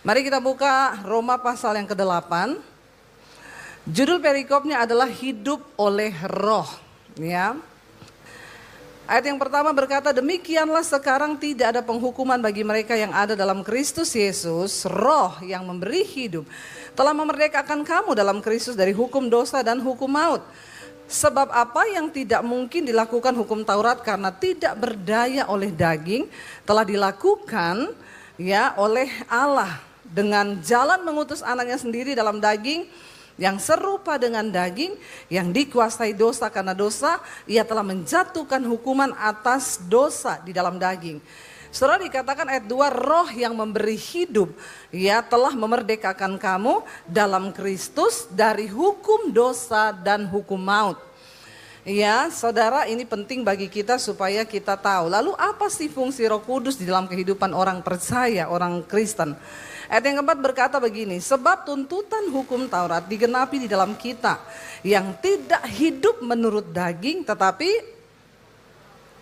Mari kita buka Roma pasal yang ke-8. Judul perikopnya adalah hidup oleh roh. Ya. Ayat yang pertama berkata, demikianlah sekarang tidak ada penghukuman bagi mereka yang ada dalam Kristus Yesus. Roh yang memberi hidup telah memerdekakan kamu dalam Kristus dari hukum dosa dan hukum maut. Sebab apa yang tidak mungkin dilakukan hukum Taurat karena tidak berdaya oleh daging, telah dilakukan ya oleh Allah dengan jalan mengutus anaknya sendiri dalam daging, yang serupa dengan daging, yang dikuasai dosa karena dosa, ia telah menjatuhkan hukuman atas dosa di dalam daging. Saudara, dikatakan ayat 2, roh yang memberi hidup, ia telah memerdekakan kamu dalam Kristus dari hukum dosa dan hukum maut. Ya, saudara, ini penting bagi kita supaya kita tahu. Lalu apa sih fungsi Roh Kudus di dalam kehidupan orang percaya, orang Kristen? Ayat yang keempat berkata begini, sebab tuntutan hukum Taurat digenapi di dalam kita, yang tidak hidup menurut daging tetapi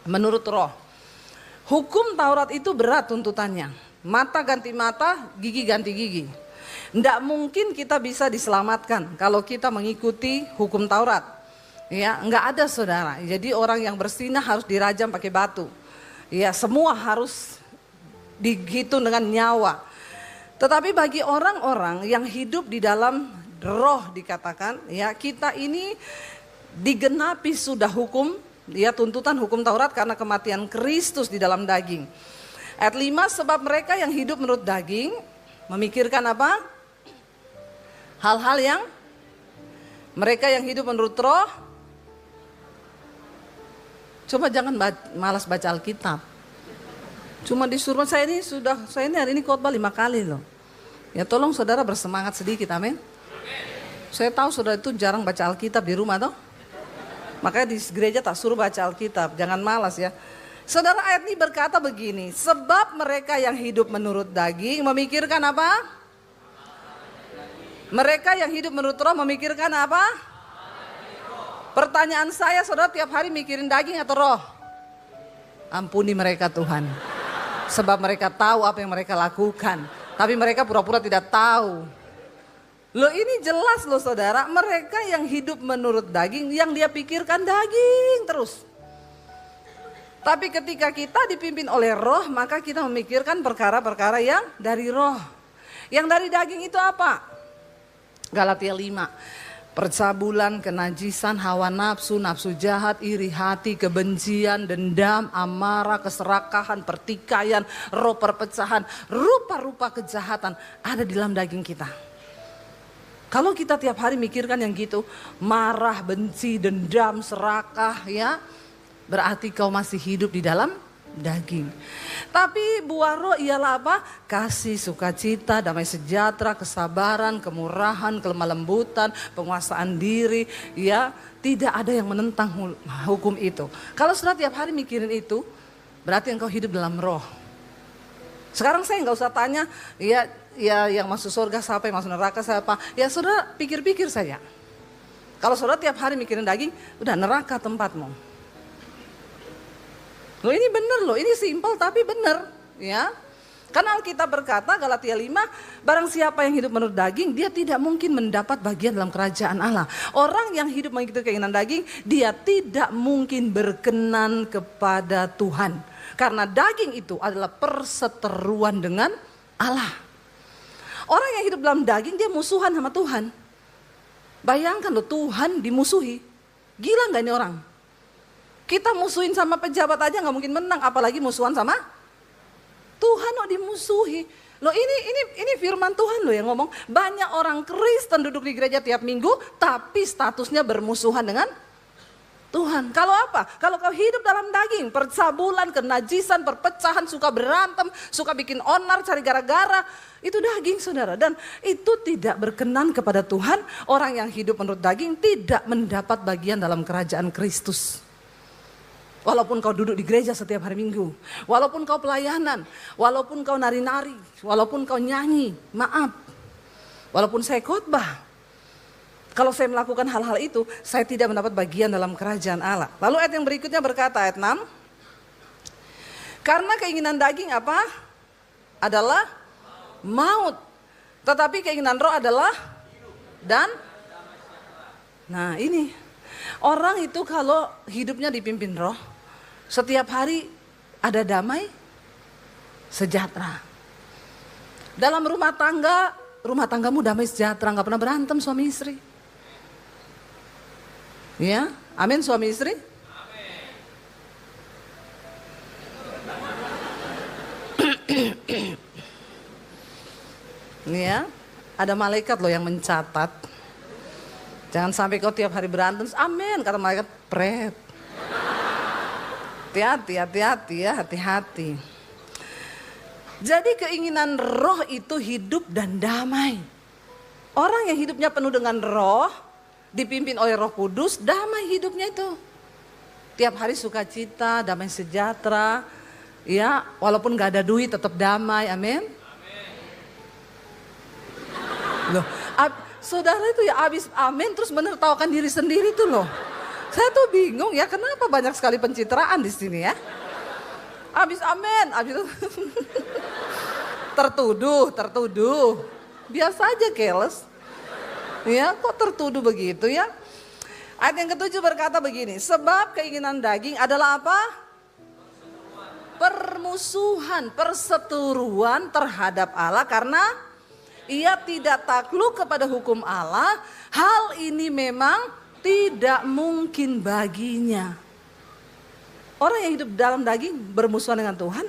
menurut roh. Hukum Taurat itu berat tuntutannya, mata ganti mata, gigi ganti gigi. Tidak mungkin kita bisa diselamatkan kalau kita mengikuti hukum Taurat. Ya, nggak ada saudara. Jadi orang yang bersinah harus dirajam pakai batu. Ya, semua harus dihitung dengan nyawa. Tetapi bagi orang-orang yang hidup di dalam roh dikatakan, ya kita ini digenapi sudah hukum, ya tuntutan hukum Taurat karena kematian Kristus di dalam daging. Ayat 5, sebab mereka yang hidup menurut daging memikirkan apa? Hal-hal yang mereka yang hidup menurut roh. Coba jangan malas baca Alkitab. Cuma disuruh, saya ini hari ini khotbah 5 kali loh. Ya tolong saudara bersemangat sedikit, amin. Saya tahu saudara itu jarang baca Alkitab di rumah toh. Makanya di gereja tak suruh baca Alkitab, jangan malas ya. Saudara, ayat ini berkata begini, sebab mereka yang hidup menurut daging memikirkan apa? Mereka yang hidup menurut roh memikirkan apa? Pertanyaan saya, saudara tiap hari mikirin daging atau roh? Ampuni mereka Tuhan. Sebab mereka tahu apa yang mereka lakukan, tapi mereka pura-pura tidak tahu. Loh ini jelas loh saudara, mereka yang hidup menurut daging, yang dia pikirkan daging terus. Tapi ketika kita dipimpin oleh roh, maka kita memikirkan perkara-perkara yang dari roh. Yang dari daging itu apa? Galatia 5. Percabulan, kenajisan, hawa nafsu, nafsu jahat, iri hati, kebencian, dendam, amarah, keserakahan, pertikaian, roh perpecahan, rupa-rupa kejahatan ada di dalam daging kita. Kalau kita tiap hari mikirkan yang gitu, marah, benci, dendam, serakah, ya, berarti kau masih hidup di dalam daging. Tapi buah roh ialah apa? Kasih, sukacita, damai sejahtera, kesabaran, kemurahan, kelemah lembutan, penguasaan diri, ya, tidak ada yang menentang hukum itu. Kalau sudah tiap hari mikirin itu, berarti engkau hidup dalam roh. Sekarang saya nggak usah tanya, ya yang masuk surga siapa, yang masuk neraka siapa. Ya saudara pikir-pikir saja. Kalau saudara tiap hari mikirin daging, udah neraka tempatmu. Loh ini benar loh, ini simpel tapi benar, ya. Karena Alkitab berkata, Galatia 5, barang siapa yang hidup menurut daging, dia tidak mungkin mendapat bagian dalam kerajaan Allah. Orang yang hidup mengikuti keinginan daging, dia tidak mungkin berkenan kepada Tuhan. Karena daging itu adalah perseteruan dengan Allah. Orang yang hidup dalam daging, dia musuhan sama Tuhan. Bayangkan loh, Tuhan dimusuhi. Gila gak ini orang? Kita musuhin sama pejabat aja nggak mungkin menang, apalagi musuhan sama Tuhan. Oh dimusuhi. Loh ini firman Tuhan loh yang ngomong. Banyak orang Kristen duduk di gereja tiap minggu, tapi statusnya bermusuhan dengan Tuhan. Kalau apa? Kalau kau hidup dalam daging, percabulan, kenajisan, perpecahan, suka berantem, suka bikin onar, cari gara-gara, itu daging saudara. Dan itu tidak berkenan kepada Tuhan. Orang yang hidup menurut daging tidak mendapat bagian dalam kerajaan Kristus. Walaupun kau duduk di gereja setiap hari Minggu, walaupun kau pelayanan, walaupun kau nari-nari, walaupun kau nyanyi, maaf, walaupun saya khotbah, kalau saya melakukan hal-hal itu, saya tidak mendapat bagian dalam kerajaan Allah. Lalu ayat yang berikutnya berkata, ayat 6, karena keinginan daging apa? Adalah maut. Tetapi keinginan roh adalah nah ini, orang itu kalau hidupnya dipimpin roh, setiap hari ada damai, sejahtera. Dalam rumah tanggamu damai sejahtera, gak pernah berantem suami istri. Ya, amin suami istri. Ini ya, ada malaikat loh yang mencatat. Jangan sampai kau tiap hari berantem, amin, kata malaikat, pret. Hati-hati ya, hati-hati. Jadi keinginan roh itu hidup dan damai. Orang yang hidupnya penuh dengan roh, dipimpin oleh Roh Kudus, damai hidupnya itu. Tiap hari sukacita, damai sejahtera. Ya, walaupun gak ada duit tetap damai, amin. Loh, saudara itu ya habis amin terus menertawakan diri sendiri tuh loh. Saya tuh bingung ya, kenapa banyak sekali pencitraan di sini ya. Habis amin, habis itu tertuduh. Biasa aja keles. Ya, kok tertuduh begitu ya? Ayat yang ke-7 berkata begini, sebab keinginan daging adalah apa? Permusuhan, perseteruan terhadap Allah karena ia tidak takluk kepada hukum Allah. Hal ini memang tidak mungkin baginya. Orang yang hidup dalam daging bermusuhan dengan Tuhan,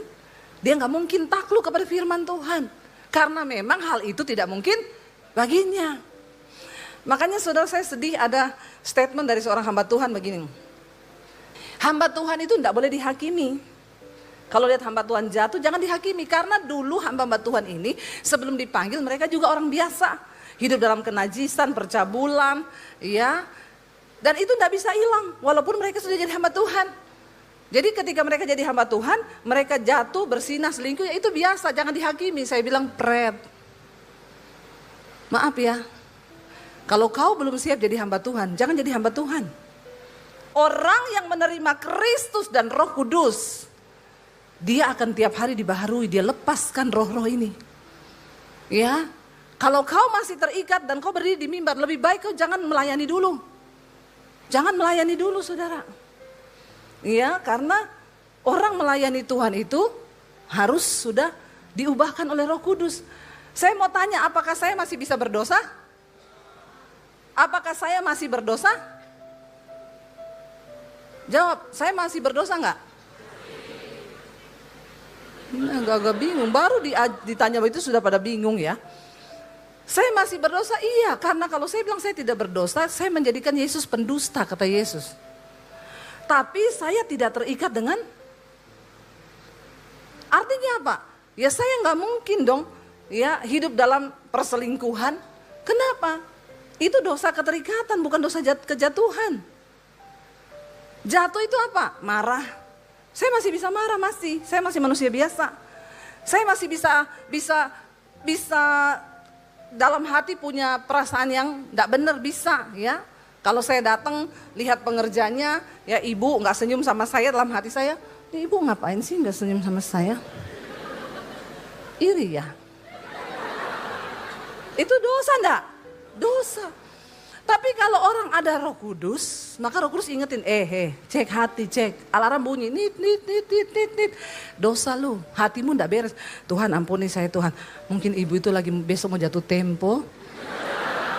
dia gak mungkin takluk kepada firman Tuhan. Karena memang hal itu tidak mungkin baginya. Makanya saudara, saya sedih ada statement dari seorang hamba Tuhan begini. Hamba Tuhan itu tidak boleh dihakimi. Kalau lihat hamba Tuhan jatuh jangan dihakimi. Karena dulu hamba Tuhan ini sebelum dipanggil mereka juga orang biasa. Hidup dalam kenajisan, percabulan, ya. Dan itu tidak bisa hilang walaupun mereka sudah jadi hamba Tuhan. Jadi ketika mereka jadi hamba Tuhan, mereka jatuh, bersinah, selingkuh, ya itu biasa, jangan dihakimi. Saya bilang pret. Maaf ya, kalau kau belum siap jadi hamba Tuhan, jangan jadi hamba Tuhan. Orang yang menerima Kristus dan Roh Kudus, dia akan tiap hari dibaharui, dia lepaskan roh-roh ini. Ya, kalau kau masih terikat dan kau berdiri di mimbar, lebih baik kau jangan melayani dulu. Jangan melayani dulu saudara. Ya, karena orang melayani Tuhan itu harus sudah diubahkan oleh Roh Kudus. Saya mau tanya, apakah saya masih bisa berdosa? Apakah saya masih berdosa? Jawab, saya masih berdosa enggak? Agak bingung, baru ditanya begitu sudah pada bingung ya. Saya masih berdosa, iya, karena kalau saya bilang saya tidak berdosa, saya menjadikan Yesus pendusta, kata Yesus. Tapi saya tidak terikat dengan, artinya apa? Ya saya nggak mungkin dong, ya hidup dalam perselingkuhan. Kenapa? Itu dosa keterikatan, bukan dosa kejatuhan. Jatuh itu apa? Marah. Saya masih bisa marah, saya masih manusia biasa. Saya masih bisa dalam hati punya perasaan yang tidak benar, bisa ya. Kalau saya datang lihat pengerjanya, ya ibu nggak senyum sama saya, dalam hati saya, ibu ngapain sih nggak senyum sama saya? Iri ya. Itu dosa enggak? Dosa. Tapi kalau orang ada Roh Kudus, maka Roh Kudus ingetin, cek hati, cek. Alarm bunyi, nit. Dosa lu, hatimu enggak beres. Tuhan ampuni saya Tuhan. Mungkin ibu itu lagi besok mau jatuh tempo.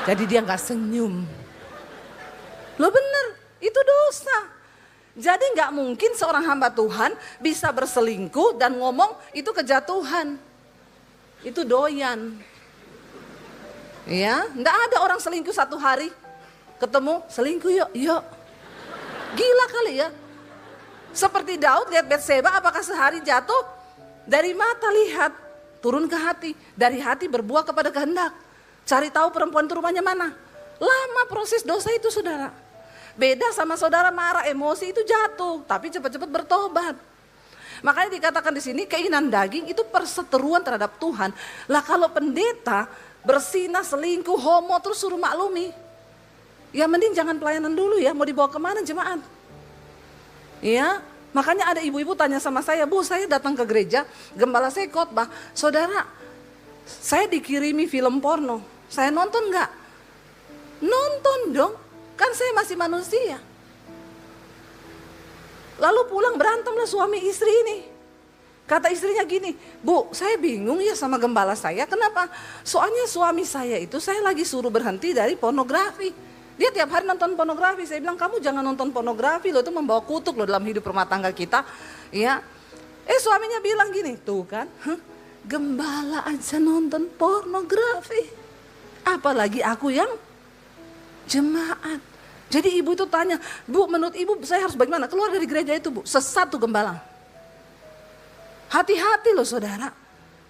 Jadi dia enggak senyum. Lo bener, itu dosa. Jadi enggak mungkin seorang hamba Tuhan bisa berselingkuh dan ngomong itu kejatuhan. Itu doyan. Ya, enggak ada orang selingkuh satu hari ketemu selingkuh yuk. Gila kali ya. Seperti Daud lihat Batseba, apakah sehari jatuh? Dari mata lihat, turun ke hati, dari hati berbuah kepada kehendak. Cari tahu perempuan itu rumahnya mana. Lama proses dosa itu saudara. Beda sama saudara marah, emosi itu jatuh, tapi cepat-cepat bertobat. Makanya dikatakan di sini keinginan daging itu perseteruan terhadap Tuhan. Lah kalau pendeta bersinah, selingkuh, homo terus suruh maklumi. Ya mending jangan pelayanan dulu ya, mau dibawa kemana jemaat? Ya, makanya ada ibu-ibu tanya sama saya, Bu saya datang ke gereja, gembala saya khotbah. Saudara, Saya dikirimi film porno, saya nonton nggak? Nonton dong, kan saya masih manusia. Lalu pulang berantemlah suami istri ini. Kata istrinya gini, Bu, saya bingung ya sama gembala saya, kenapa? Soalnya suami saya itu saya lagi suruh berhenti dari pornografi. Dia tiap hari nonton pornografi. Saya bilang, kamu jangan nonton pornografi loh, itu membawa kutuk loh dalam hidup rumah tangga kita. Ya. Suaminya bilang gini, tuh kan, gembala aja nonton pornografi. Apalagi aku yang jemaat. Jadi ibu itu tanya, Bu, menurut ibu saya harus bagaimana? Keluar dari gereja itu, Bu, sesat tuh gembala. Hati-hati loh saudara,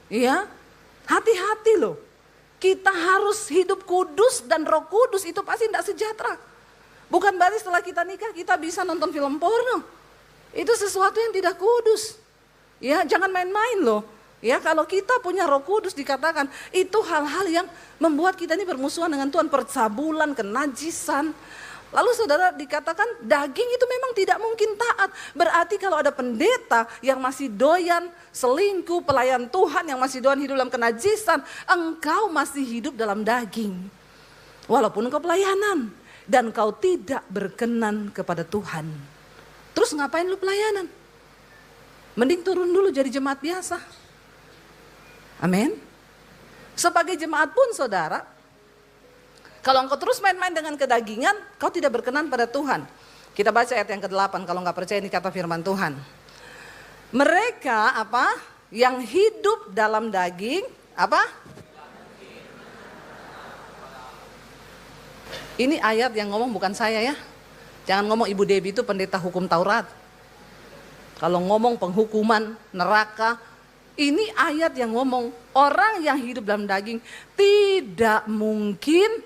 ya, hati-hati loh. Kita harus hidup kudus dan Roh Kudus itu pasti tidak sejahtera. Bukan berarti setelah kita nikah kita bisa nonton film porno. Itu sesuatu yang tidak kudus. Ya, jangan main-main loh. Ya, kalau kita punya Roh Kudus dikatakan itu hal-hal yang membuat kita ini bermusuhan dengan Tuhan, percabulan, kenajisan. Lalu saudara dikatakan daging itu memang tidak mungkin taat. Berarti kalau ada pendeta yang masih doyan selingkuh, pelayan Tuhan yang masih doyan hidup dalam kenajisan, engkau masih hidup dalam daging. Walaupun engkau pelayanan dan kau tidak berkenan kepada Tuhan. Terus ngapain lu pelayanan? Mending turun dulu jadi jemaat biasa. Amin. Sebagai jemaat pun saudara, kalau engkau terus main-main dengan kedagingan, kau tidak berkenan pada Tuhan. Kita baca ayat yang ke-8, kalau enggak percaya ini kata firman Tuhan. Mereka apa? Yang hidup dalam daging, apa? Ini ayat yang ngomong bukan saya ya. Jangan ngomong Ibu Debbie itu pendeta hukum Taurat. Kalau ngomong penghukuman, neraka, ini ayat yang ngomong orang yang hidup dalam daging tidak mungkin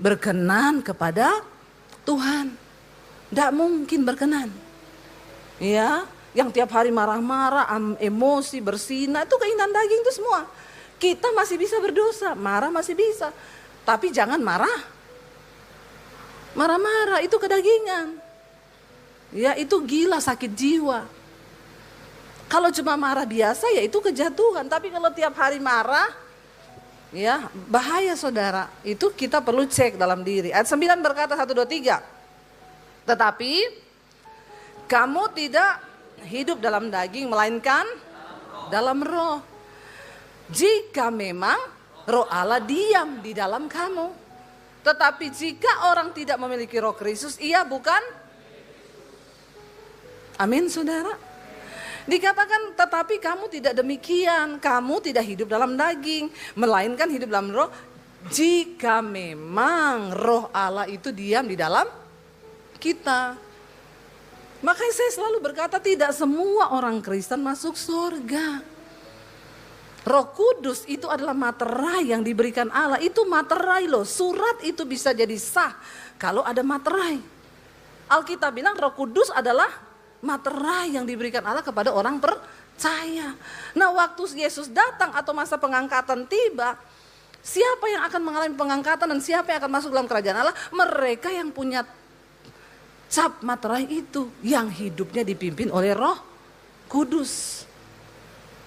berkenan kepada Tuhan. Tidak mungkin berkenan. Ya, yang tiap hari marah-marah, emosi, bersinah, itu keinginan daging itu semua. Kita masih bisa berdosa, marah masih bisa. Tapi jangan marah. Marah-marah itu kedagingan. Ya, itu gila, sakit jiwa. Kalau cuma marah biasa ya itu kejatuhan. Tapi kalau tiap hari marah, ya bahaya saudara. Itu kita perlu cek dalam diri. Ayat 9 berkata 1, 2, 3. Tetapi kamu tidak hidup dalam daging melainkan dalam roh. Jika memang roh Allah diam di dalam kamu. Tetapi jika orang tidak memiliki roh Kristus, ia bukan. Amin saudara. Dikatakan tetapi kamu tidak demikian, kamu tidak hidup dalam daging, melainkan hidup dalam roh. Jika memang roh Allah itu diam di dalam kita. Makanya saya selalu berkata tidak semua orang Kristen masuk surga. Roh Kudus itu adalah materai yang diberikan Allah, itu materai loh. Surat itu bisa jadi sah kalau ada materai. Alkitab bilang Roh Kudus adalah materai yang diberikan Allah kepada orang percaya. Nah, waktu Yesus datang atau masa pengangkatan tiba, siapa yang akan mengalami pengangkatan dan siapa yang akan masuk dalam kerajaan Allah? Mereka yang punya cap materai itu, yang hidupnya dipimpin oleh Roh Kudus.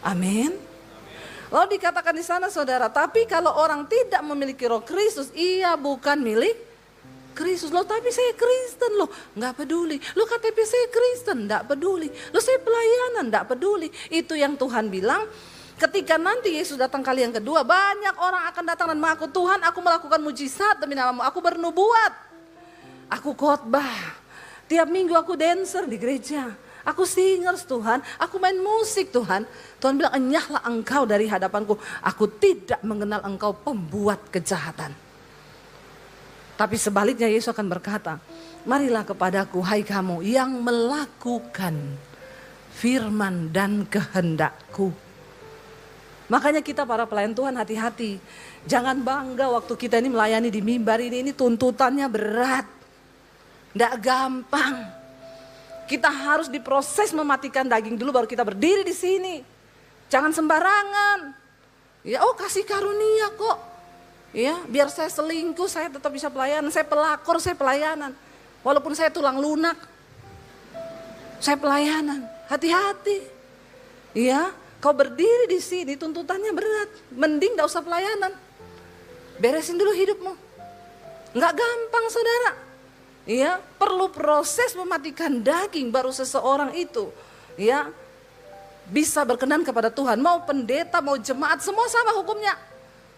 Amin. Lalu dikatakan di sana saudara, tapi kalau orang tidak memiliki Roh Kristus, ia bukan milik Kristus. Loh tapi saya Kristen loh, nggak peduli. Loh KTP saya Kristen, nggak peduli. Loh saya pelayanan, nggak peduli. Itu yang Tuhan bilang. Ketika nanti Yesus datang kali yang kedua, banyak orang akan datang dan mengaku, Tuhan aku melakukan mujizat demi namamu, aku bernubuat, aku khotbah, tiap minggu aku dancer di gereja, aku singers Tuhan, aku main musik Tuhan. Tuhan bilang, enyahlah engkau dari hadapanku, aku tidak mengenal engkau pembuat kejahatan. Tapi sebaliknya Yesus akan berkata, marilah kepadaku hai kamu yang melakukan firman dan kehendakku. Makanya kita para pelayan Tuhan hati-hati. Jangan bangga waktu kita ini melayani di mimbar ini tuntutannya berat. Tidak gampang. Kita harus diproses mematikan daging dulu baru kita berdiri di sini. Jangan sembarangan. Ya kasih karunia kok. Ya, biar saya selingkuh, saya tetap bisa pelayanan. Saya pelakor, saya pelayanan. Walaupun saya tulang lunak, saya pelayanan. Hati-hati. Ya, Kau berdiri di sini tuntutannya berat. Mending gak usah pelayanan. Beresin dulu hidupmu. Gak gampang saudara. Ya, perlu proses mematikan daging baru seseorang itu ya bisa berkenan kepada Tuhan. Mau pendeta, mau jemaat, semua sama hukumnya.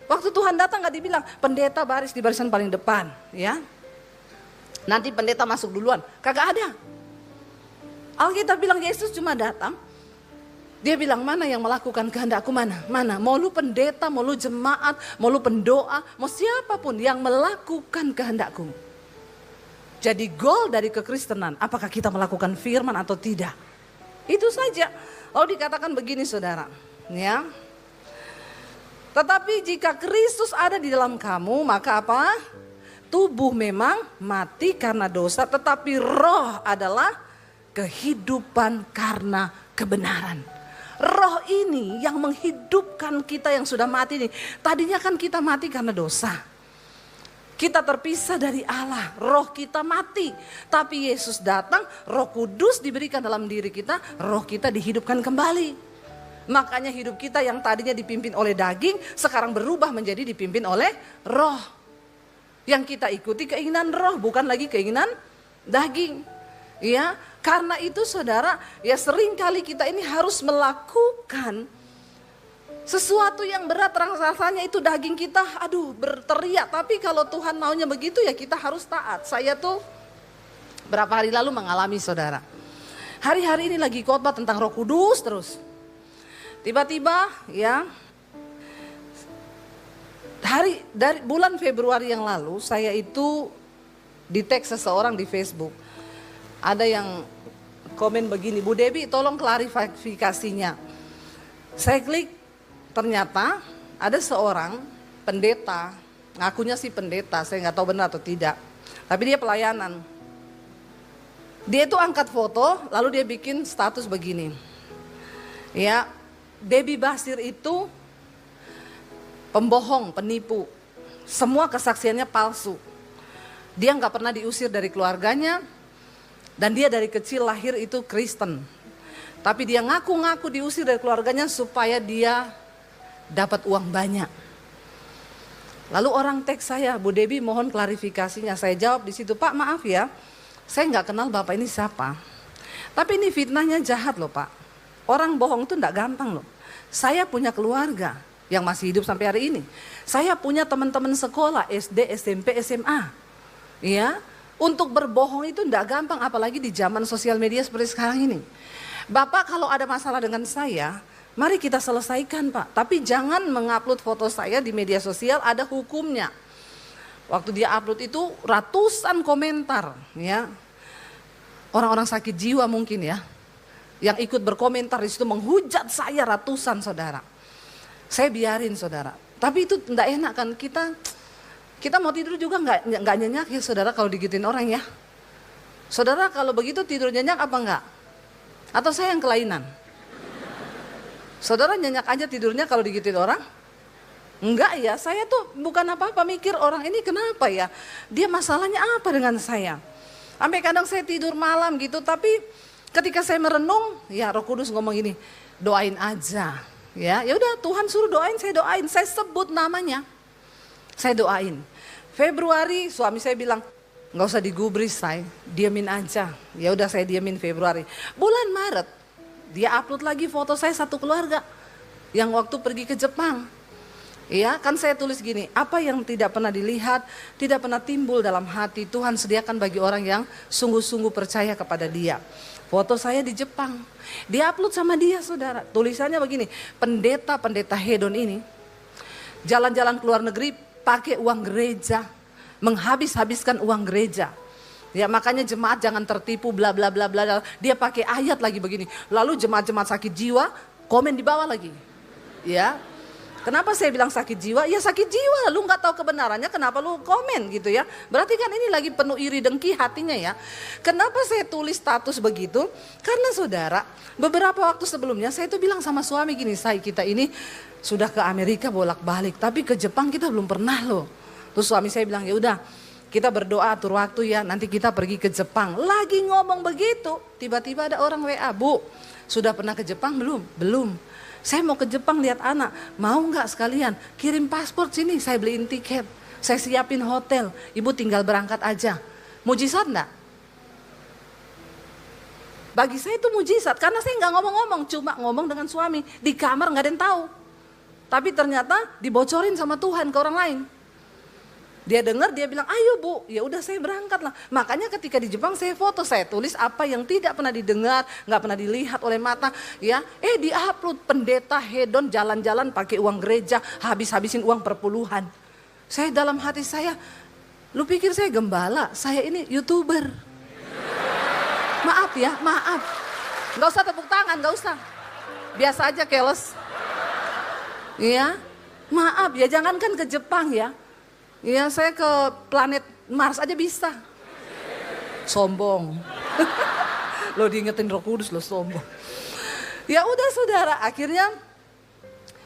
Waktu Tuhan datang gak dibilang pendeta baris di barisan paling depan, ya. Nanti pendeta masuk duluan, kagak ada. Alkitab bilang Yesus cuma datang. Dia bilang mana yang melakukan kehendakku, mana. Mau lu pendeta, mau lu jemaat, mau lu pendoa, mau siapapun yang melakukan kehendakku. Jadi goal dari kekristenan, apakah kita melakukan firman atau tidak? Itu saja. Lalu dikatakan begini saudara, ya. Tetapi jika Kristus ada di dalam kamu, maka apa? Tubuh memang mati karena dosa, tetapi roh adalah kehidupan karena kebenaran. Roh ini yang menghidupkan kita yang sudah mati ini. Tadinya kan kita mati karena dosa. Kita terpisah dari Allah, roh kita mati. Tapi Yesus datang, Roh Kudus diberikan dalam diri kita, roh kita dihidupkan kembali. Makanya hidup kita yang tadinya dipimpin oleh daging, sekarang berubah menjadi dipimpin oleh roh. Yang kita ikuti keinginan roh, bukan lagi keinginan daging. Ya, karena itu saudara, ya sering kali kita ini harus melakukan sesuatu yang berat, rasanya itu daging kita berteriak. Tapi kalau Tuhan maunya begitu ya kita harus taat. Saya tuh berapa hari lalu mengalami saudara. Hari-hari ini lagi khotbah tentang Roh Kudus terus. Tiba-tiba ya dari bulan Februari yang lalu saya itu di-tag seseorang di Facebook. Ada yang komen begini, Bu Debbie tolong klarifikasinya. Saya klik. Ternyata ada seorang pendeta, ngakunya sih pendeta, saya nggak tahu benar atau tidak. Tapi dia pelayanan. Dia itu angkat foto, lalu dia bikin status begini. Ya, Debbie Basir itu pembohong, penipu. Semua kesaksiannya palsu. Dia nggak pernah diusir dari keluarganya, dan dia dari kecil lahir itu Kristen. Tapi dia ngaku-ngaku diusir dari keluarganya supaya dia dapat uang banyak. Lalu orang teks saya, Bu Debbie mohon klarifikasinya. Saya jawab di situ, Pak maaf ya, saya nggak kenal Bapak ini siapa. Tapi ini fitnahnya jahat loh Pak. Orang bohong itu nggak gampang loh. Saya punya keluarga yang masih hidup sampai hari ini. Saya punya teman-teman sekolah SD, SMP, SMA. Ya, untuk berbohong itu nggak gampang, apalagi di zaman sosial media seperti sekarang ini. Bapak kalau ada masalah dengan saya, mari kita selesaikan Pak, tapi jangan mengupload foto saya di media sosial, ada hukumnya. Waktu dia upload itu ratusan komentar ya. Orang-orang sakit jiwa mungkin ya. Yang ikut berkomentar di situ menghujat saya ratusan saudara. Saya biarin saudara. Tapi itu enggak enak kan, kita mau tidur juga enggak nyenyak ya saudara kalau digituin orang ya. Saudara kalau begitu tidur nyenyak apa enggak? Atau saya yang kelainan? Saudara nyenyak aja tidurnya kalau digituin orang? Enggak ya, saya tuh bukan apa-apa mikir orang ini kenapa ya. Dia masalahnya apa dengan saya. Sampai kadang saya tidur malam gitu, tapi ketika saya merenung, ya Roh Kudus ngomong gini, doain aja. Ya udah Tuhan suruh doain, saya sebut namanya. Saya doain. Februari suami saya bilang, nggak usah digubris say, diamin aja. Ya udah saya diamin Februari. Bulan Maret dia upload lagi foto saya satu keluarga yang waktu pergi ke Jepang. Iya, kan saya tulis gini, apa yang tidak pernah dilihat, tidak pernah timbul dalam hati, Tuhan sediakan bagi orang yang sungguh-sungguh percaya kepada Dia. Foto saya di Jepang, dia upload sama dia saudara. Tulisannya begini, pendeta-pendeta hedon ini jalan-jalan ke luar negeri pakai uang gereja, menghabis-habiskan uang gereja. Ya makanya jemaat jangan tertipu bla bla bla bla. Dia pakai ayat lagi begini. Lalu jemaat-jemaat sakit jiwa komen di bawah lagi. Ya. Kenapa saya bilang sakit jiwa? Ya sakit jiwa, lu nggak tahu kebenarannya, kenapa lu komen gitu ya? Berarti kan ini lagi penuh iri dengki hatinya ya. Kenapa saya tulis status begitu? Karena saudara, beberapa waktu sebelumnya saya tuh bilang sama suami gini, kita ini sudah ke Amerika bolak-balik, tapi ke Jepang kita belum pernah loh. Terus suami saya bilang ya udah, kita berdoa atur waktu ya, nanti kita pergi ke Jepang. Lagi ngomong begitu, tiba-tiba ada orang WA, Bu, sudah pernah ke Jepang belum? Belum. Saya mau ke Jepang lihat anak, mau nggak sekalian kirim paspor sini, saya beliin tiket, saya siapin hotel, ibu tinggal berangkat aja. Mujizat enggak? Bagi saya itu mujizat, karena saya nggak ngomong-ngomong, cuma ngomong dengan suami. Di kamar nggak ada yang tahu. Tapi ternyata dibocorin sama Tuhan ke orang lain. Dia dengar, dia bilang, ayo bu, ya udah saya berangkat lah. Makanya ketika di Jepang saya foto, saya tulis apa yang tidak pernah didengar, nggak pernah dilihat oleh mata. Ya, di-upload pendeta hedon jalan-jalan pakai uang gereja, habis-habisin uang perpuluhan. Saya dalam hati saya, lu pikir saya gembala, saya ini YouTuber. Maaf ya, maaf. Nggak usah tepuk tangan, nggak usah. Biasa aja keles. Ya, maaf ya, jangankan ke Jepang ya. Ya, saya ke planet Mars aja bisa. Sombong. Lo diingetin Roh Kudus lo sombong. Ya udah saudara, akhirnya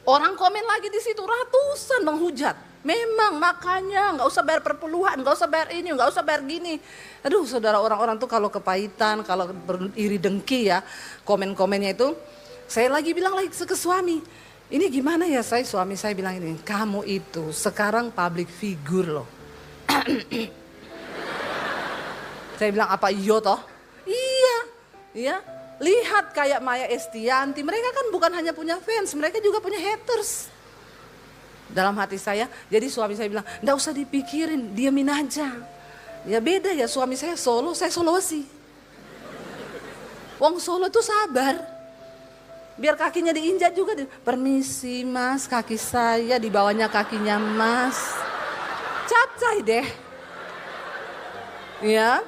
orang komen lagi di situ ratusan menghujat. Memang makanya nggak usah bayar perpuluhan, nggak usah bayar ini, nggak usah bayar gini. Aduh saudara, orang-orang tuh kalau kepahitan, kalau iri dengki ya, komen-komennya itu. Saya lagi bilang lagi ke suami, ini gimana ya suami saya bilang ini, kamu itu sekarang public figure loh. Saya bilang apa iyo toh? Iya, iya. Lihat kayak Maya Estianty, mereka kan bukan hanya punya fans, mereka juga punya haters. Dalam hati saya, jadi suami saya bilang, nggak usah dipikirin, diamin aja. Ya beda ya, suami saya Solo, saya Sulawesi. Wong Solo tuh sabar. Biar kakinya diinjak juga. Permisi mas, kaki saya, di bawahnya kakinya mas. Capcay deh. Ya.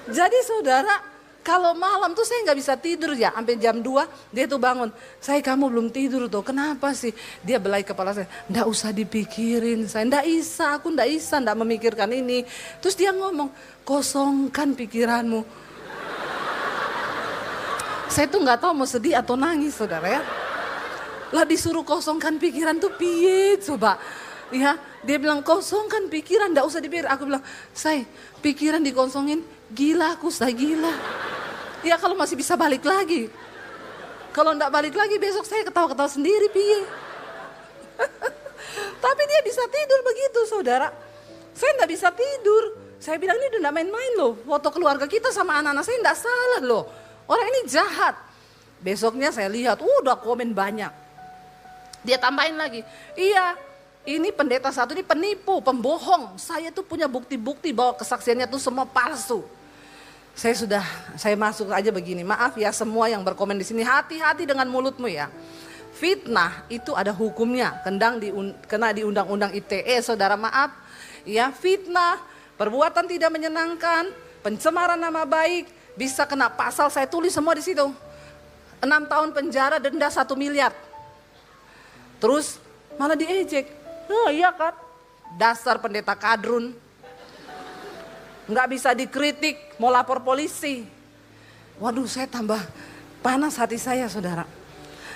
Jadi saudara, kalau malam tuh saya nggak bisa tidur ya, sampai jam 2 dia tuh bangun. Saya, kamu belum tidur tuh, kenapa sih? Dia belai kepala saya, nggak usah dipikirin, saya nggak bisa, aku nggak memikirkan ini. Terus dia ngomong, kosongkan pikiranmu. Saya tuh nggak tahu mau sedih atau nangis saudara ya. Lah disuruh kosongkan pikiran tuh piye coba. Ya, dia bilang kosongkan pikiran, nggak usah dipikir. Aku bilang, say, pikiran dikosongin, gila aku, saya gila. Ya kalau masih bisa balik lagi. Kalau nggak balik lagi besok saya ketawa-ketawa sendiri piye. Tapi dia bisa tidur begitu saudara. Saya nggak bisa tidur. Saya bilang ini udah nggak main-main loh. Foto keluarga kita sama anak-anak saya nggak salah loh. Orang ini jahat. Besoknya saya lihat, udah komen banyak. Dia tambahin lagi, iya ini pendeta satu ini penipu, pembohong. Saya tuh punya bukti-bukti bahwa kesaksiannya tuh semua palsu. Saya masuk aja begini, maaf ya semua yang berkomen di sini, hati-hati dengan mulutmu ya. Fitnah itu ada hukumnya, kena di undang-undang ITE saudara, maaf. Ya, fitnah, perbuatan tidak menyenangkan, pencemaran nama baik, bisa kena pasal, saya tulis semua di situ. 6 tahun penjara, denda 1 miliar. Terus malah diejek. Oh iya kan, dasar pendeta kadrun. Nggak bisa dikritik, mau lapor polisi. Waduh, saya tambah panas hati saya saudara.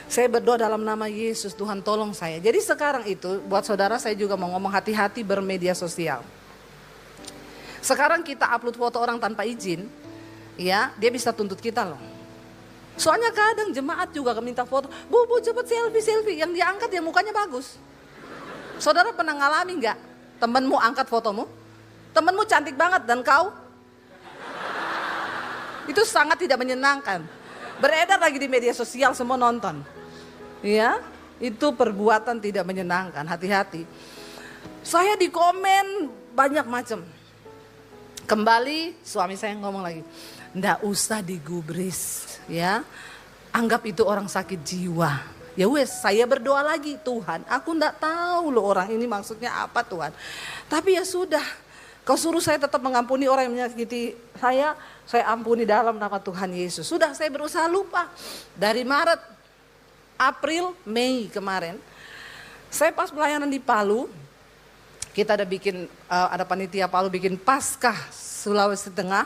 Saya berdoa dalam nama Yesus, Tuhan tolong saya. Jadi sekarang itu buat saudara saya juga mau ngomong hati-hati bermedia sosial. Sekarang kita upload foto orang tanpa izin, ya dia bisa tuntut kita loh. Soalnya kadang jemaat juga minta foto, bu cepet selfie, yang diangkat yang mukanya bagus. Saudara pernah ngalami nggak? Temenmu angkat fotomu, temenmu cantik banget dan kau? Itu sangat tidak menyenangkan. Beredar lagi di media sosial, semua nonton. Ya, itu perbuatan tidak menyenangkan, hati-hati. Saya di komen banyak macam. Kembali suami saya ngomong lagi, ndak usah digubris ya, anggap itu orang sakit jiwa. Ya wes, saya berdoa lagi, Tuhan aku ndak tahu loh orang ini maksudnya apa Tuhan. Tapi ya sudah, kau suruh saya tetap mengampuni orang yang menyakiti saya ampuni dalam nama Tuhan Yesus. Sudah, saya berusaha lupa. Dari Maret, April, Mei kemarin, saya pas pelayanan di Palu, kita ada bikin, ada panitia Palu bikin Paskah Sulawesi Tengah,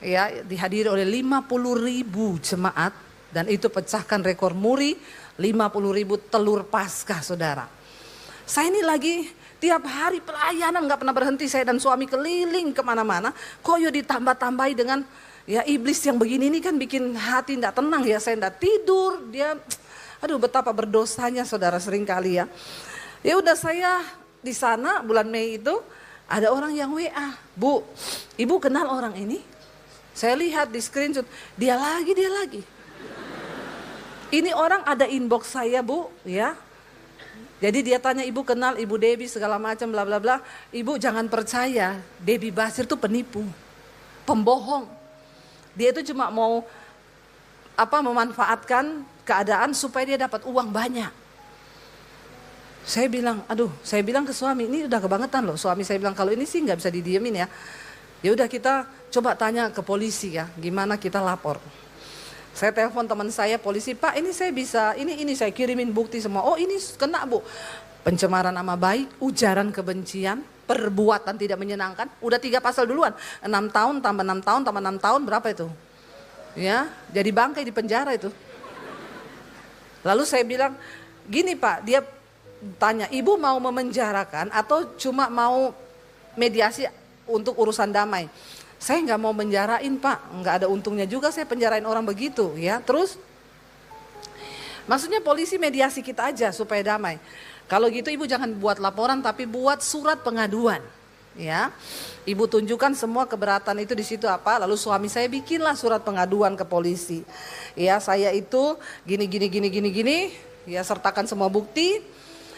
ya dihadiri oleh 50.000 jemaat dan itu pecahkan rekor muri 50.000 telur Paskah saudara. Saya ini lagi tiap hari pelayanan nggak pernah berhenti, saya dan suami keliling kemana-mana. Kok yo ditambah-tambahi dengan ya iblis yang begini ini kan bikin hati nggak tenang ya, saya nggak tidur, dia Aduh, betapa berdosanya saudara seringkali ya. Ya udah, saya di sana bulan Mei itu ada orang yang WA, Bu, Ibu kenal orang ini? Saya lihat di screenshot, dia lagi. Ini orang ada inbox saya, Bu, ya. Jadi dia tanya, Ibu kenal Ibu Debbie segala macam bla bla bla. Ibu jangan percaya, Debbie Basir tuh penipu, pembohong. Dia itu cuma mau memanfaatkan keadaan supaya dia dapat uang banyak. Saya bilang, saya bilang ke suami, ini udah kebangetan loh. Suami saya bilang, kalau ini sih nggak bisa didiemin ya. Ya udah, kita coba tanya ke polisi ya, gimana kita lapor. Saya telepon teman saya polisi, Pak ini saya bisa, ini saya kirimin bukti semua. Oh ini kena Bu, pencemaran nama baik, ujaran kebencian, perbuatan tidak menyenangkan. Udah 3 pasal duluan, 6 tahun tambah 6 tahun tambah 6 tahun berapa itu? Ya, jadi bangkai di penjara itu. Lalu saya bilang, gini Pak, dia tanya, Ibu mau memenjarakan atau cuma mau mediasi untuk urusan damai? Saya nggak mau penjarain Pak, nggak ada untungnya juga saya penjarain orang begitu ya. Terus maksudnya polisi mediasi kita aja supaya damai. Kalau gitu Ibu jangan buat laporan tapi buat surat pengaduan ya. Ibu tunjukkan semua keberatan itu di situ apa. Lalu suami saya bikinlah surat pengaduan ke polisi. Ya saya itu gini ya, sertakan semua bukti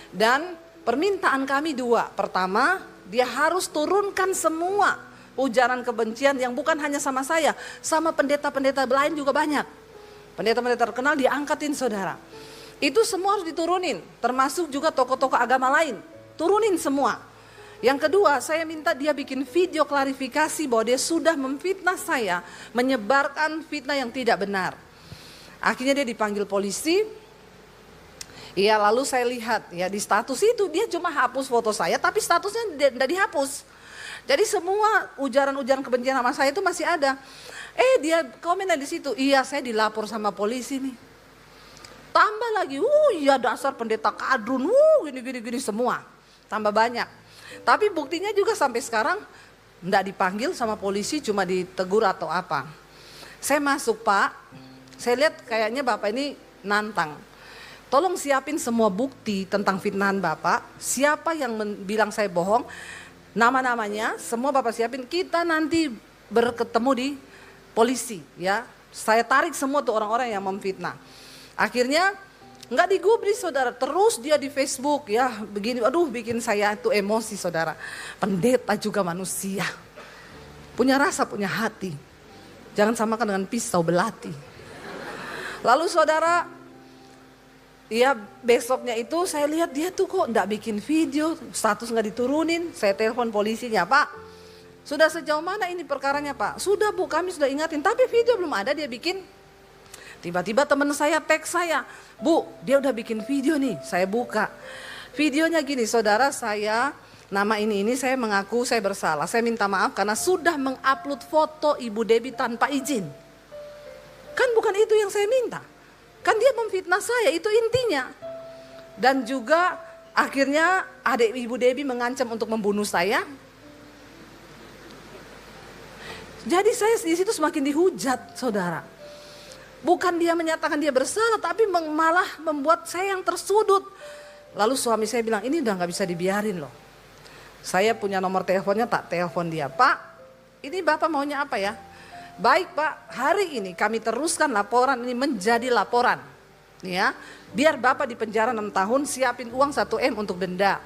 dan permintaan kami 2. Pertama, dia harus turunkan semua ujaran kebencian yang bukan hanya sama saya, sama pendeta-pendeta lain juga banyak. Pendeta-pendeta terkenal diangkatin saudara. Itu semua harus diturunin, termasuk juga tokoh-tokoh agama lain. Turunin semua. Yang kedua, saya minta dia bikin video klarifikasi bahwa dia sudah memfitnah saya, menyebarkan fitnah yang tidak benar. Akhirnya dia dipanggil polisi. Ya lalu saya lihat ya di status itu dia cuma hapus foto saya, tapi statusnya tidak dihapus. Jadi semua ujaran-ujaran kebencian sama saya itu masih ada. Dia komen di situ, iya saya dilapor sama polisi nih. Tambah lagi, iya dasar pendeta kadrun, gini semua. Tambah banyak. Tapi buktinya juga sampai sekarang enggak dipanggil sama polisi, cuma ditegur atau apa. Saya masuk Pak, saya lihat kayaknya Bapak ini nantang. Tolong siapin semua bukti tentang fitnahan Bapak, siapa yang bilang saya bohong. Nama-namanya semua Bapak siapin, kita nanti berketemu di polisi ya. Saya tarik semua tuh orang-orang yang memfitnah. Akhirnya nggak digubris saudara, terus dia di Facebook ya begini, bikin saya itu emosi saudara. Pendeta juga manusia, punya rasa, punya hati. Jangan samakan dengan pisau belati. Lalu saudara, ya besoknya itu saya lihat dia tuh kok enggak bikin video, status enggak diturunin. Saya telepon polisinya, Pak sudah sejauh mana ini perkaranya Pak? Sudah Bu, kami sudah ingatin, tapi video belum ada dia bikin. Tiba-tiba teman saya tag saya, Bu dia udah bikin video nih. Saya buka videonya gini saudara, saya nama ini saya mengaku saya bersalah. Saya minta maaf karena sudah mengupload foto Ibu Debbie tanpa izin. Kan bukan itu yang saya minta. Kan dia memfitnah saya, itu intinya. Dan juga akhirnya adik Ibu Debbie mengancam untuk membunuh saya. Jadi saya di situ semakin dihujat, saudara. Bukan dia menyatakan dia bersalah, tapi malah membuat saya yang tersudut. Lalu suami saya bilang, ini udah gak bisa dibiarin loh. Saya punya nomor teleponnya, tak telepon dia. Pak, ini Bapak maunya apa ya? Baik Pak, hari ini kami teruskan laporan ini menjadi laporan. Ya, biar Bapak di penjara 6 tahun, siapin uang 1 M untuk denda.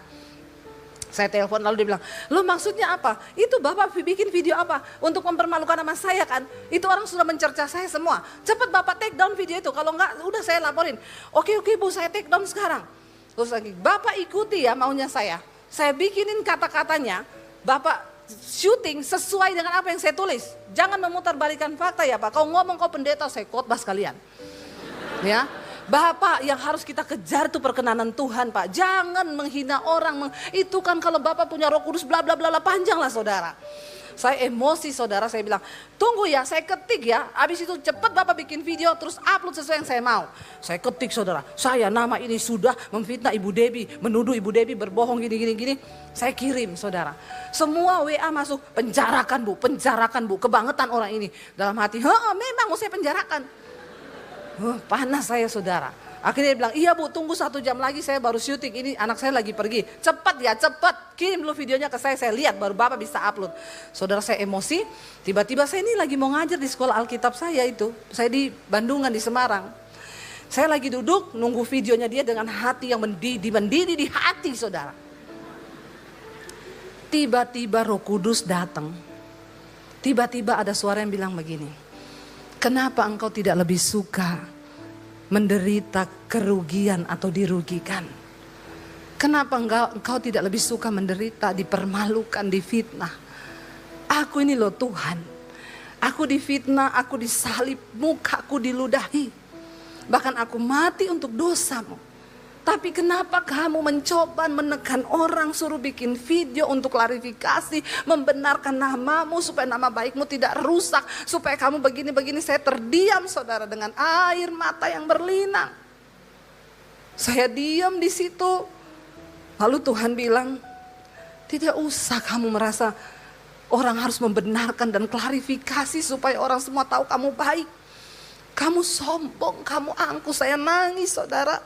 Saya telepon lalu dia bilang, lo maksudnya apa? Itu Bapak bikin video apa? Untuk mempermalukan nama saya kan? Itu orang sudah mencerca saya semua. Cepat Bapak take down video itu, kalau enggak udah saya laporin. Oke Bu, saya take down sekarang. Terus lagi, Bapak ikuti ya maunya saya. Saya bikinin kata-katanya, Bapak syuting sesuai dengan apa yang saya tulis. Jangan memutarbalikan fakta ya Pak. Kau ngomong kau pendeta, saya khotbah sekalian. Ya, Bapak yang harus kita kejar itu perkenanan Tuhan Pak. Jangan menghina orang. Itu kan kalau Bapak punya Roh Kudus bla bla bla panjang lah saudara. Saya emosi saudara, saya bilang tunggu ya, saya ketik ya. Habis itu cepat Bapak bikin video terus upload sesuai yang saya mau. Saya ketik saudara, saya nama ini sudah memfitnah Ibu Debbie, menuduh Ibu Debbie berbohong gini. Saya kirim saudara. Semua WA masuk, penjarakan Bu, kebangetan orang ini. Dalam hati, memang mau saya penjarakan. Panas saya saudara. Akhirnya dia bilang, iya Bu, tunggu 1 jam lagi saya baru syuting. Ini anak saya lagi pergi. Cepat ya, cepat. Kirim dulu videonya ke saya lihat baru Bapak bisa upload. Saudara, saya emosi. Tiba-tiba saya ini lagi mau ngajar di sekolah Alkitab saya itu. Saya di Bandungan, di Semarang. Saya lagi duduk nunggu videonya dia dengan hati yang mendidih di hati, saudara. Tiba-tiba Roh Kudus datang. Tiba-tiba ada suara yang bilang begini. Kenapa engkau tidak lebih suka menderita kerugian atau dirugikan? Kenapa engkau tidak lebih suka menderita, dipermalukan, difitnah? Aku ini loh Tuhan. Aku difitnah, aku disalib, mukaku diludahi. Bahkan aku mati untuk dosamu. Tapi kenapa kamu mencoba menekan orang, suruh bikin video untuk klarifikasi, membenarkan namamu supaya nama baikmu tidak rusak, supaya kamu begini-begini. Saya terdiam, saudara, dengan air mata yang berlinang. Saya diam di situ. Lalu Tuhan bilang, tidak usah kamu merasa orang harus membenarkan dan klarifikasi supaya orang semua tahu kamu baik. Kamu sombong, kamu angkuh. Saya nangis, saudara.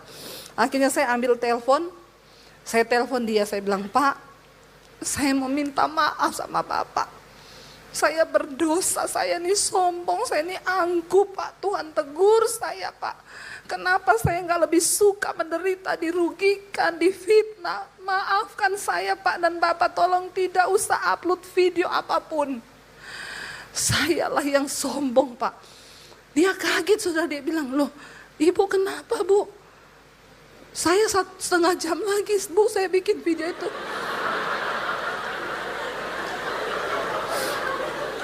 Akhirnya saya ambil telepon, saya telepon dia, saya bilang, Pak, saya mau minta maaf sama Bapak. Saya berdosa, saya ini sombong, saya ini angkuh Pak. Tuhan tegur saya Pak. Kenapa saya nggak lebih suka menderita, dirugikan, difitnah. Maafkan saya Pak, dan Bapak tolong tidak usah upload video apapun. Sayalah yang sombong Pak. Dia kaget, sudah dia bilang, loh Ibu kenapa Bu? Saya 1,5 jam lagi Bu saya bikin video itu.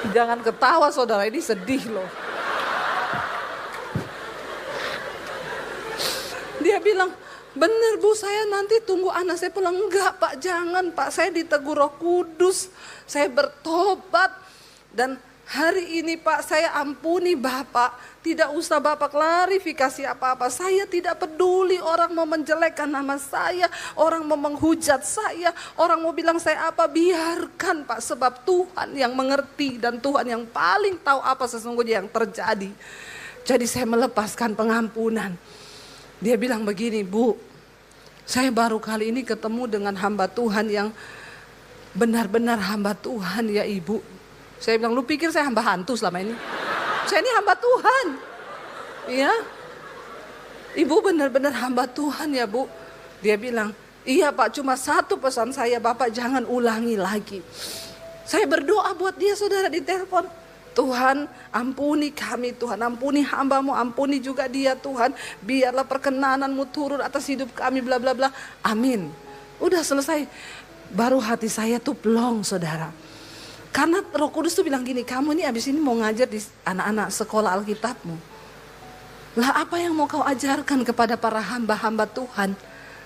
Jangan ketawa saudara, ini sedih loh. Dia bilang, bener Bu, saya nanti tunggu anak saya pulang. Enggak Pak, jangan Pak, saya ditegur Roh Kudus. Saya bertobat. Dan hari ini Pak, saya ampuni Bapak. Tidak usah Bapak klarifikasi apa-apa. Saya tidak peduli orang mau menjelekkan nama saya, orang mau menghujat saya, orang mau bilang saya apa, biarkan Pak. Sebab Tuhan yang mengerti dan Tuhan yang paling tahu apa sesungguhnya yang terjadi. Jadi saya melepaskan pengampunan. Dia bilang begini, Bu, saya baru kali ini ketemu dengan hamba Tuhan yang benar-benar hamba Tuhan ya Ibu. Saya bilang, lu pikir saya hamba hantu selama ini? Saya ini hamba Tuhan. Ya. Ibu benar-benar hamba Tuhan ya Bu. Dia bilang, iya Pak, cuma satu pesan saya, Bapak jangan ulangi lagi. Saya berdoa buat dia saudara di telepon. Tuhan ampuni kami, Tuhan ampuni hamba-Mu, ampuni juga dia Tuhan. Biarlah perkenanan-Mu turun atas hidup kami, bla bla bla. Amin. Udah selesai. Baru hati saya tuh plong saudara. Karena Roh Kudus tuh bilang gini, kamu ini abis ini mau ngajar di anak-anak sekolah Alkitabmu. Lah apa yang mau kau ajarkan kepada para hamba-hamba Tuhan?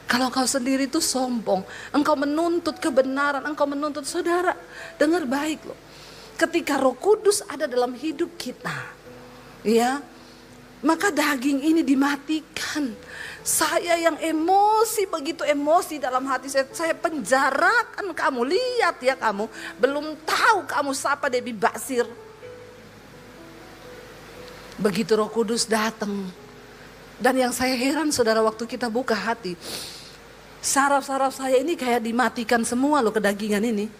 Kalau kau sendiri tuh sombong, engkau menuntut kebenaran, engkau menuntut saudara. Dengar baik loh. Ketika Roh Kudus ada dalam hidup kita, ya, maka daging ini dimatikan. Saya yang emosi, begitu emosi dalam hati saya penjarakan kamu. Lihat ya kamu, belum tahu kamu siapa Debbie Basir. Begitu Roh Kudus datang. Dan yang saya heran saudara, waktu kita buka hati, saraf-saraf saya ini kayak dimatikan semua loh, kedagingan ini.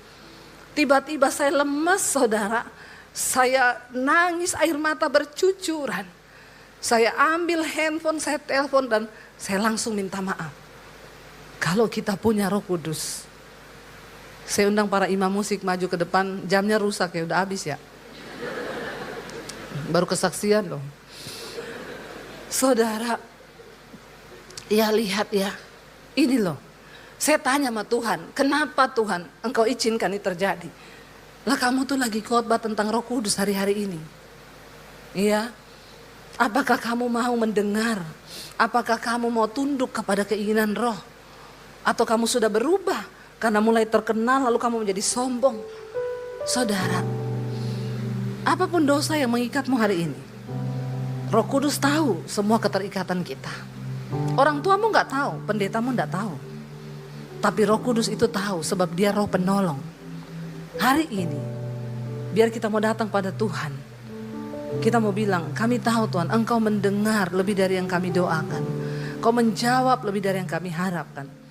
Tiba-tiba saya lemas saudara. Saya nangis, air mata bercucuran. Saya ambil handphone, saya telepon dan saya langsung minta maaf. Kalau kita punya Roh Kudus. Saya undang para imam musik maju ke depan, jamnya rusak ya, udah habis ya. Baru kesaksian loh. Saudara, ya lihat ya, ini loh. Saya tanya sama Tuhan, kenapa Tuhan engkau izinkan ini terjadi? Lah kamu tuh lagi khotbah tentang Roh Kudus hari-hari ini. Iya. Apakah kamu mau mendengar? Apakah kamu mau tunduk kepada keinginan roh? Atau kamu sudah berubah karena mulai terkenal lalu kamu menjadi sombong? Saudara, apapun dosa yang mengikatmu hari ini, Roh Kudus tahu semua keterikatan kita. Orang tuamu gak tahu, pendetamu gak tahu. Tapi Roh Kudus itu tahu sebab dia roh penolong. Hari ini, biar kita mau datang pada Tuhan. Kita mau bilang, kami tahu Tuhan, Engkau mendengar lebih dari yang kami doakan. Kau menjawab lebih dari yang kami harapkan.